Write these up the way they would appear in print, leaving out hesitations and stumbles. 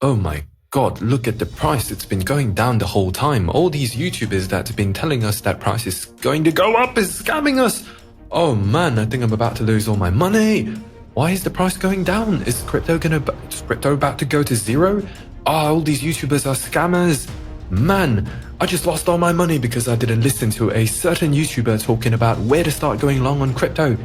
Oh my God, look at the price. It's been going down the whole time. All these YouTubers that have been telling us that price is going to go up is scamming us. Oh man, I think I'm about to lose all my money. Why is the price going down? Is crypto about to go to zero? Oh, all these YouTubers are scammers. Man, I just lost all my money because I didn't listen to a certain YouTuber talking about where to start going long on crypto.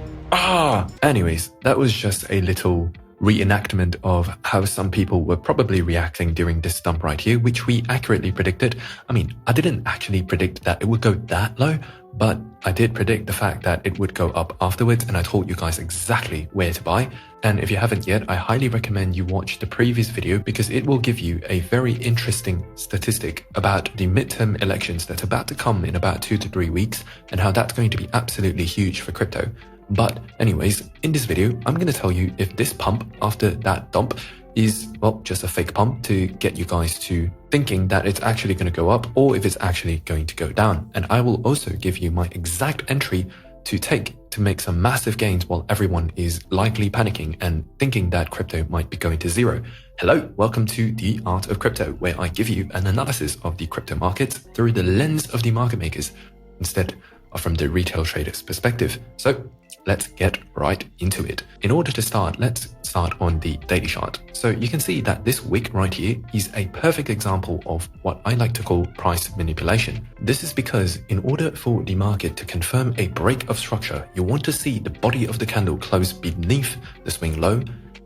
Anyways, that was just a little reenactment of how some people were probably reacting during this dump right here, which we accurately predicted. I mean, I didn't actually predict that it would go that low, but I did predict the fact that it would go up afterwards, and I told you guys exactly where to buy. And if you haven't yet, I highly recommend you watch the previous video because it will give you a very interesting statistic about the midterm elections that's about to come in about 2 to 3 weeks and how that's going to be absolutely huge for crypto. But anyways, in this video, I'm going to tell you if this pump after that dump is, well, just a fake pump to get you guys to thinking that it's actually going to go up or if it's actually going to go down. And I will also give you my exact entry to take to make some massive gains while everyone is likely panicking and thinking that crypto might be going to zero. Hello, welcome to The Art of Crypto, where I give you an analysis of the crypto markets through the lens of the market makers instead of from the retail trader's perspective. So let's get right into it. In order to start, let's start on the daily chart. So you can see that this wick right here is a perfect example of what I like to call price manipulation. This is because in order for the market to confirm a break of structure, you want to see the body of the candle close beneath the swing low,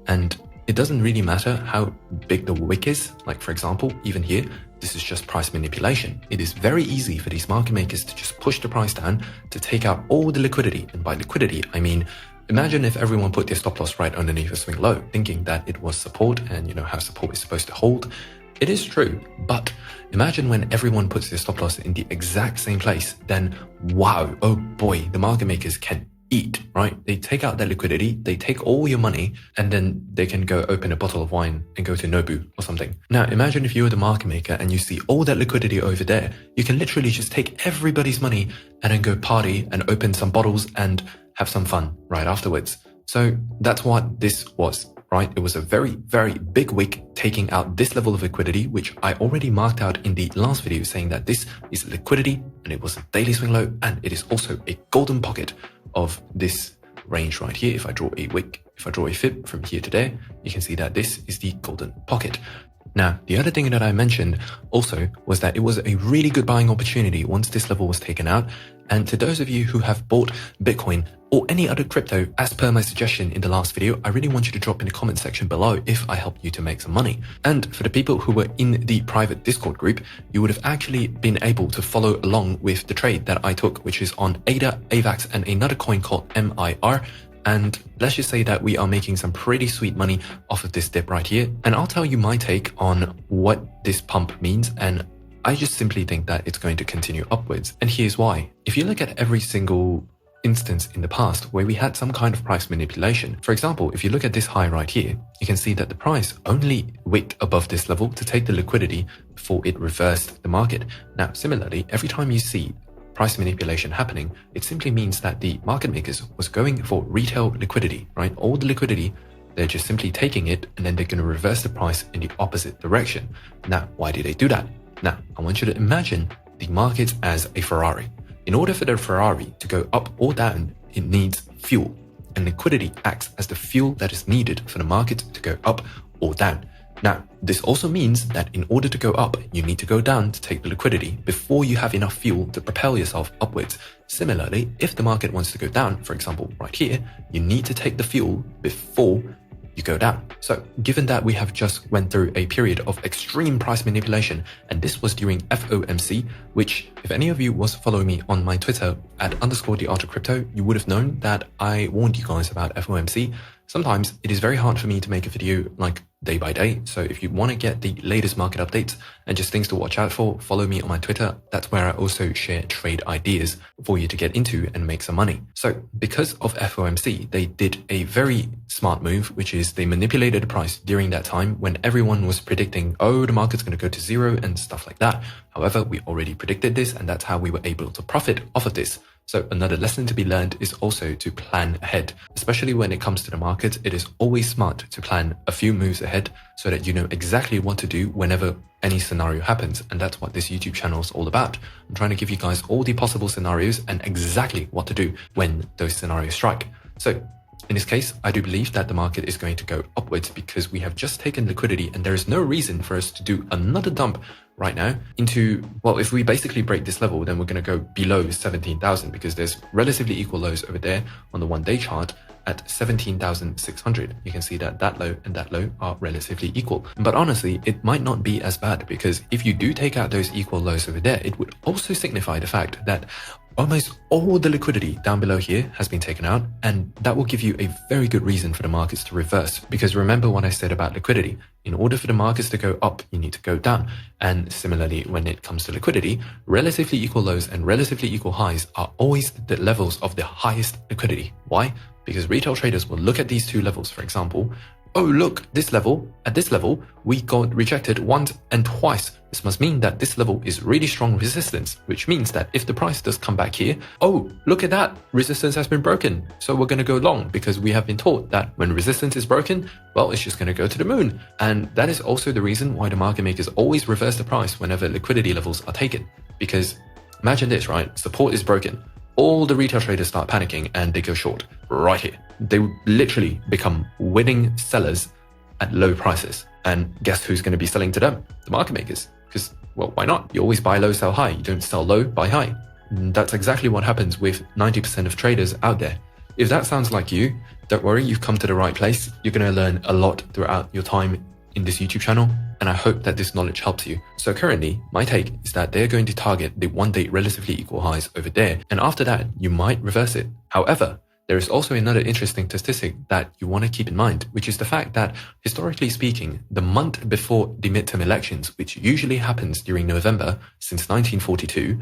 and it doesn't really matter how big the wick is. Like for example, even here, this is just price manipulation. It is very easy for these market makers to just push the price down to take out all the liquidity. And by liquidity, I mean, imagine if everyone put their stop loss right underneath a swing low, thinking that it was support and you know how support is supposed to hold. It is true, but imagine when everyone puts their stop loss in the exact same place, then wow, oh boy, the market makers can eat, right? They take out their liquidity, they take all your money, and then they can go open a bottle of wine and go to Nobu or something. Now, imagine if you were the market maker and you see all that liquidity over there, you can literally just take everybody's money and then go party and open some bottles and have some fun right afterwards. So that's what this was, right? It was a very, very big wick taking out this level of liquidity, which I already marked out in the last video saying that this is liquidity and it was a daily swing low and it is also a golden pocket of this range right here. If I draw a wick, if I draw a fib from here to there, you can see that this is the golden pocket. Now, the other thing that I mentioned also was that it was a really good buying opportunity once this level was taken out. And to those of you who have bought Bitcoin or any other crypto, as per my suggestion in the last video, I really want you to drop in the comment section below if I helped you to make some money. And for the people who were in the private Discord group, you would have actually been able to follow along with the trade that I took, which is on ADA, AVAX, and another coin called MIR. And let's just say that we are making some pretty sweet money off of this dip right here. And I'll tell you my take on what this pump means, and I just simply think that it's going to continue upwards. And here's why. If you look at every single instance in the past where we had some kind of price manipulation, for example, if you look at this high right here, you can see that the price only wicked above this level to take the liquidity before it reversed the market. Now, similarly, every time you see price manipulation happening, it simply means that the market makers was going for retail liquidity, right? All the liquidity, they're just simply taking it and then they're going to reverse the price in the opposite direction. Now, why do they do that? Now, I want you to imagine the market as a Ferrari. In order for the Ferrari to go up or down, it needs fuel, and liquidity acts as the fuel that is needed for the market to go up or down. Now, this also means that in order to go up, you need to go down to take the liquidity before you have enough fuel to propel yourself upwards. Similarly, if the market wants to go down, for example, right here, you need to take the fuel before you go down. So given that we have just went through a period of extreme price manipulation, and this was during FOMC, which if any of you was following me on my Twitter at _the art of crypto, you would have known that I warned you guys about FOMC. Sometimes it is very hard for me to make a video like day by day. So if you want to get the latest market updates and just things to watch out for, follow me on my Twitter. That's where I also share trade ideas for you to get into and make some money. So because of FOMC, they did a very smart move, which is they manipulated the price during that time when everyone was predicting, oh, the market's going to go to zero and stuff like that. However, we already predicted this, and that's how we were able to profit off of this. So another lesson to be learned is also to plan ahead. Especially when it comes to the market, it is always smart to plan a few moves ahead so that you know exactly what to do whenever any scenario happens. And that's what this YouTube channel is all about. I'm trying to give you guys all the possible scenarios and exactly what to do when those scenarios strike. So in this case, I do believe that the market is going to go upwards because we have just taken liquidity and there is no reason for us to do another dump right now into, well, if we basically break this level, then we're going to go below 17,000 because there's relatively equal lows over there on the 1-day chart at 17,600. You can see that that low and that low are relatively equal. But honestly, it might not be as bad because if you do take out those equal lows over there, it would also signify the fact that almost all the liquidity down below here has been taken out, and that will give you a very good reason for the markets to reverse. Because remember what I said about liquidity. In order for the markets to go up, you need to go down. And similarly, when it comes to liquidity, relatively equal lows and relatively equal highs are always the levels of the highest liquidity. Why? Because retail traders will look at these two levels, for example. Oh, look, this level, at this level, we got rejected once and twice. This must mean that this level is really strong resistance, which means that if the price does come back here, oh, look at that, resistance has been broken. So we're going to go long because we have been taught that when resistance is broken, well, it's just going to go to the moon. And that is also the reason why the market makers always reverse the price whenever liquidity levels are taken. Because imagine this, right? Support is broken. All the retail traders start panicking and they go short right here. They literally become winning sellers at low prices. And guess who's going to be selling to them? The market makers. Because, well, why not? You always buy low, sell high. You don't sell low, buy high. And that's exactly what happens with 90% of traders out there. If that sounds like you, don't worry, you've come to the right place. You're going to learn a lot throughout your time in this YouTube channel. And I hope that this knowledge helps you. So currently, my take is that they're going to target the 1-day relatively equal highs over there. And after that, you might reverse it. However, there is also another interesting statistic that you want to keep in mind, which is the fact that, historically speaking, the month before the midterm elections, which usually happens during November since 1942,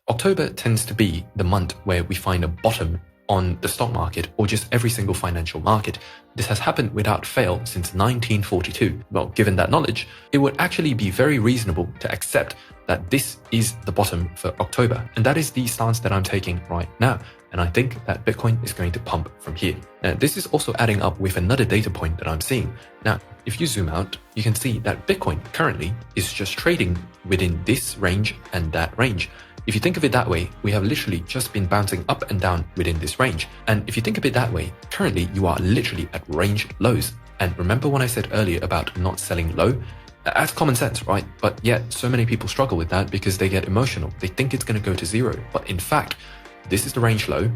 October tends to be the month where we find a bottom on the stock market or just every single financial market. This has happened without fail since 1942. Well, given that knowledge, it would actually be very reasonable to accept that this is the bottom for October. And that is the stance that I'm taking right now. And I think that Bitcoin is going to pump from here. Now, this is also adding up with another data point that I'm seeing. Now, if you zoom out, you can see that Bitcoin currently is just trading within this range and that range. If you think of it that way, we have literally just been bouncing up and down within this range. And if you think of it that way, currently you are literally at range lows. And remember when I said earlier about not selling low? That's common sense, right? But yet so many people struggle with that because they get emotional. They think it's going to go to zero. But in fact, this is the range low.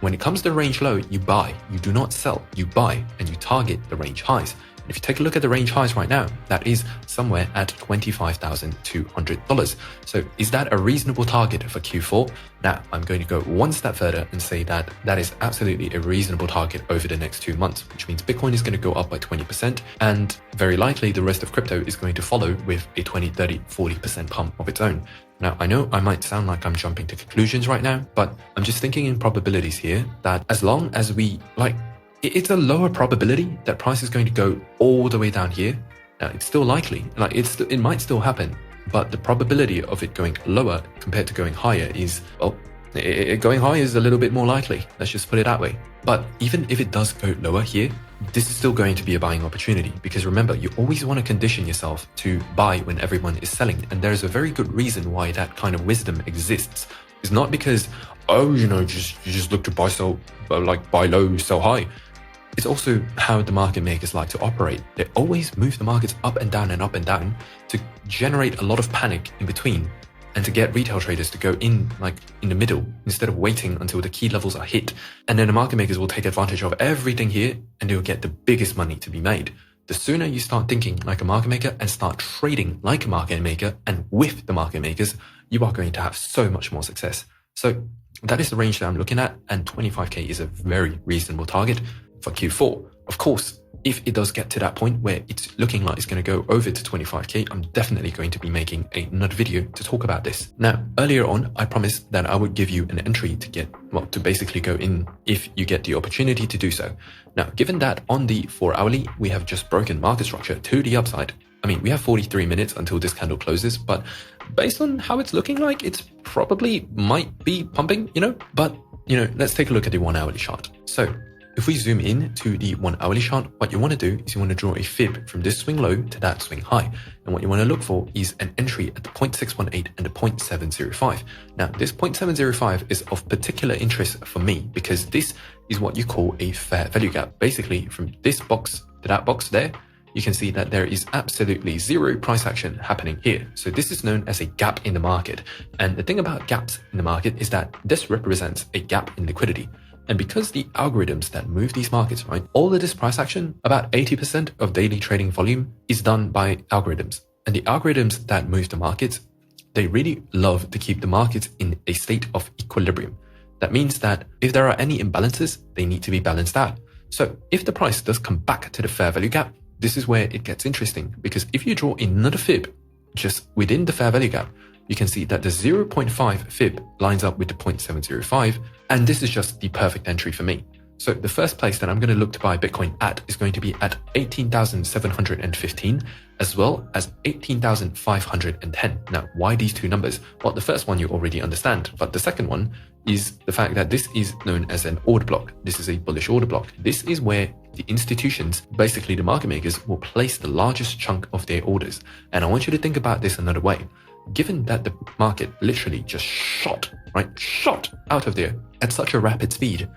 When it comes to the range low, you buy. You do not sell. You buy and you target the range highs. If you take a look at the range highs right now, that is somewhere at $25,200. So is that a reasonable target for Q4? Now, I'm going to go one step further and say that that is absolutely a reasonable target over the next 2 months, which means Bitcoin is going to go up by 20%, and very likely the rest of crypto is going to follow with a 20, 30, 40% pump of its own. Now, I know I might sound like I'm jumping to conclusions right now, but I'm just thinking in probabilities here that as long as we, it's a lower probability that price is going to go all the way down here. Now, it's still likely, it might still happen, but the probability of it going lower compared to going higher is, well, going higher is a little bit more likely. Let's just put it that way. But even if it does go lower here, this is still going to be a buying opportunity because remember, you always want to condition yourself to buy when everyone is selling. And there's a very good reason why that kind of wisdom exists. It's not because, oh, you just look to buy buy low, sell high. It's also how the market makers like to operate. They always move the markets up and down to generate a lot of panic in between and to get retail traders to go in in the middle instead of waiting until the key levels are hit. And then the market makers will take advantage of everything here and they'll get the biggest money to be made. The sooner you start thinking like a market maker and start trading like a market maker and with the market makers, you are going to have so much more success. So that is the range that I'm looking at, and 25K is a very reasonable target for Q4. Of course, if it does get to that point where it's looking like it's going to go over to 25K, I'm definitely going to be making another video to talk about this. Now, earlier on, I promised that I would give you an entry to basically go in if you get the opportunity to do so. Now, given that on the 4-hourly, we have just broken market structure to the upside. I mean, we have 43 minutes until this candle closes, but based on how it's looking like, it's probably might be pumping, but let's take a look at the 1 hourly chart. So if we zoom in to the 1 hourly chart, what you want to do is you want to draw a fib from this swing low to that swing high. And what you want to look for is an entry at the 0.618 and the 0.705. Now, this 0.705 is of particular interest for me because this is what you call a fair value gap. Basically, from this box to that box there, you can see that there is absolutely zero price action happening here. So this is known as a gap in the market. And the thing about gaps in the market is that this represents a gap in liquidity. And because the algorithms that move these markets, right, all of this price action, about 80% of daily trading volume is done by algorithms. And the algorithms that move the markets, they really love to keep the markets in a state of equilibrium. That means that if there are any imbalances, they need to be balanced out. So if the price does come back to the fair value gap, this is where it gets interesting, because if you draw another fib just within the fair value gap, you can see that the 0.5 fib lines up with the 0.705, and this is just the perfect entry for me. So the first place that I'm going to look to buy Bitcoin at is going to be at 18,715 as well as 18,510. Now, why these two numbers? Well, the first one you already understand, but the second one is the fact that this is known as an order block. This is a bullish order block. This is where the institutions, basically the market makers, will place the largest chunk of their orders. And I want you to think about this another way. Given that the market literally just shot out of there at such a rapid speed,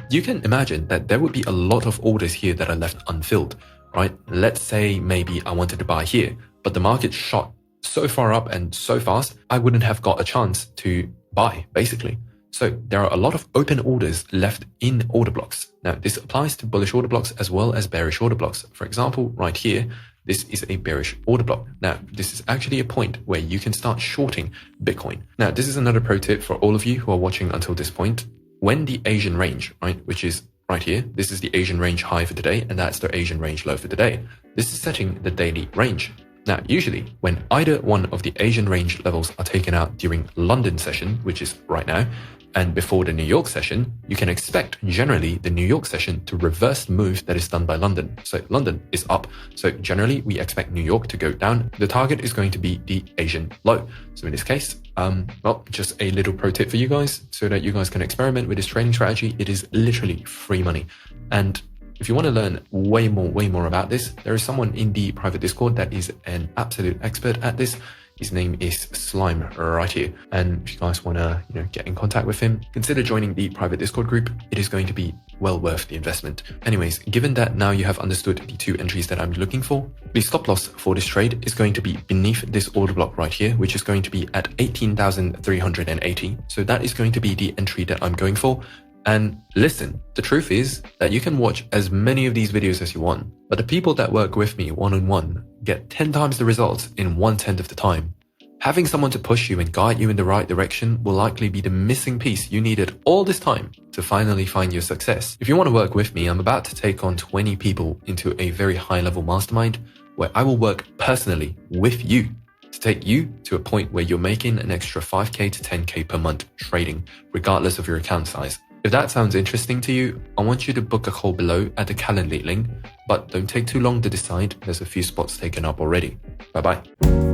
you can imagine that there would be a lot of orders here that are left unfilled, right? Let's say maybe I wanted to buy here, but the market shot so far up and so fast, I wouldn't have got a chance to buy, basically. So there are a lot of open orders left in order blocks. Now, this applies to bullish order blocks as well as bearish order blocks. For example, right here, this is a bearish order block. Now, this is actually a point where you can start shorting Bitcoin. Now, this is another pro tip for all of you who are watching until this point. When the Asian range, right, which is right here, this is the Asian range high for today, and that's the Asian range low for today. This is setting the daily range. Now, usually when either one of the Asian range levels are taken out during London session, which is right now, and before the New York session, you can expect generally the New York session to reverse the move that is done by London. So London is up. So generally we expect New York to go down. The target is going to be the Asian low. So in this case, well, just a little pro tip for you guys so that you guys can experiment with this trading strategy. It is literally free money. And if you want to learn way more about this, there is someone in the private Discord that is an absolute expert at this. His name is Slime right here. And if you guys want to, get in contact with him, consider joining the private Discord group. It is going to be well worth the investment. Anyways, given that now you have understood the two entries that I'm looking for, the stop loss for this trade is going to be beneath this order block right here, which is going to be at 18,380. So that is going to be the entry that I'm going for. And listen, the truth is that you can watch as many of these videos as you want, but the people that work with me one-on-one get 10 times the results in 1/10 of the time. Having someone to push you and guide you in the right direction will likely be the missing piece you needed all this time to finally find your success. If you want to work with me, I'm about to take on 20 people into a very high-level mastermind where I will work personally with you to take you to a point where you're making an extra 5K to 10K per month trading, regardless of your account size. If that sounds interesting to you, I want you to book a call below at the Calendly link, but don't take too long to decide. There's a few spots taken up already. Bye-bye.